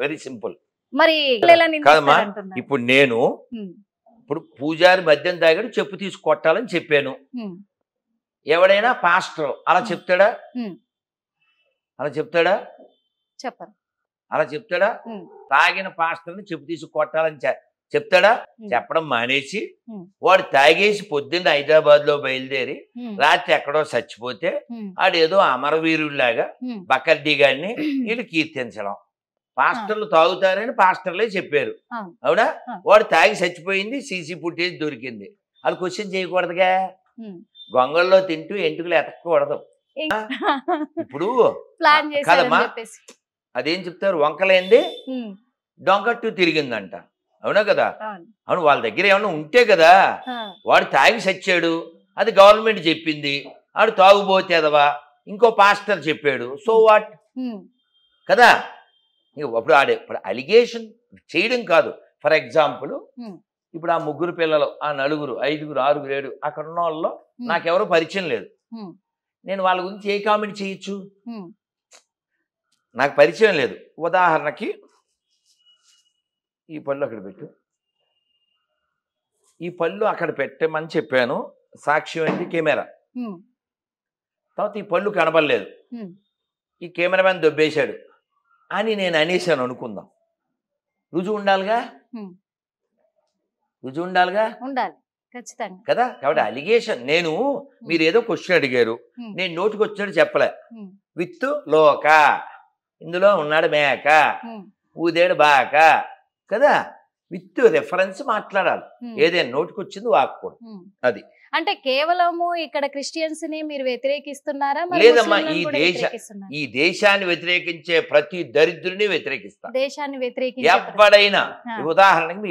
Very simple. మరి కాదమ్మా, ఇప్పుడు నేను ఇప్పుడు పూజారి మద్యం తాగాడు చెప్పు తీసి కొట్టాలని చెప్పాను. ఎవడైనా పాస్టర్ అలా చెప్తాడా? అలా చెప్తాడా? చెప్పరు. అలా చెప్తాడా? తాగిన పాస్టర్ని చెప్పు తీసి కొట్టాలని చెప్తాడా? చెప్పడం మానేసి వాడు తాగేసి పొద్దున్న హైదరాబాద్ లో బయలుదేరి రాత్రి ఎక్కడో చచ్చిపోతే ఆడేదో అమరవీరుడిలాగా బకర్డీ గారిని వీళ్ళు కీర్తించడం. పాస్టర్లు తాగుతారని పాస్టర్లే చెప్పారు, అవునా? వాడు తాగి చచ్చిపోయింది, సీసీ ఫుటేజ్ దొరికింది. వాళ్ళు క్వశ్చన్ చేయకూడదుగా. గొంగల్లో తింటూ ఎంటుకలు ఎతకూడదు. ఇప్పుడు కదమ్మా, అదేం చెప్తారు, వంకలేంది డొంకట్టు తిరిగిందంట, అవునా కదా? అవును, వాళ్ళ దగ్గర ఏమన్నా ఉంటే కదా. వాడు తాగి చచ్చాడు, అది గవర్నమెంట్ చెప్పింది. వాడు తాగుబోతేదవా ఇంకో పాస్టర్ చెప్పాడు, సో వాట్ కదా. అప్పుడు ఇప్పుడు అలిగేషన్ చేయడం కాదు. ఫర్ ఎగ్జాంపుల్ ఇప్పుడు ఆ 3 పిల్లలు, ఆ 4, 5, 6, 7 అక్కడ ఉన్న వాళ్ళలో నాకెవరో పరిచయం లేదు. నేను వాళ్ళ గురించి ఏ కామెంట్ చేయొచ్చు? నాకు పరిచయం లేదు. ఉదాహరణకి ఈ పళ్ళు అక్కడ పెట్టు, ఈ పళ్ళు అక్కడ పెట్టమని చెప్పాను. సాక్ష్యం ఏంటి? కెమెరా. తర్వాత ఈ పళ్ళు కనబడలేదు, ఈ కెమెరామెన్ దొబ్బేశాడు అని నేను అనేసాను అనుకుందాం. రుజువు ఉండాలిగా, రుజువు ఉండాలిగా, ఉండాలి ఖచ్చితంగా కదా. కాబట్టి అలిగేషన్, నేను మీరు ఏదో క్వశ్చన్ అడిగారు, నేను నోటికి వచ్చినట్టు చెప్పలే. విత్ లోక, ఇందులో ఉన్నాడు మేక, ఊదేడు బాక కదా. విత్ రెఫరెన్స్ మాట్లాడాలి. ఏదైనా నోటికి వచ్చింది వాక్కూడదు. అది అంటే కేవలము ఇక్కడ క్రిస్టియన్స్ ని మీరు వ్యతిరేకిస్తున్నారా? లేదమ్మా, ఈ దేశాన్ని వ్యతిరేకించే ప్రతి దరిద్రుని వ్యతిరేకిస్తా. దేశాన్ని వ్యతిరేకించే ఎవడైనా, ఉదాహరణకి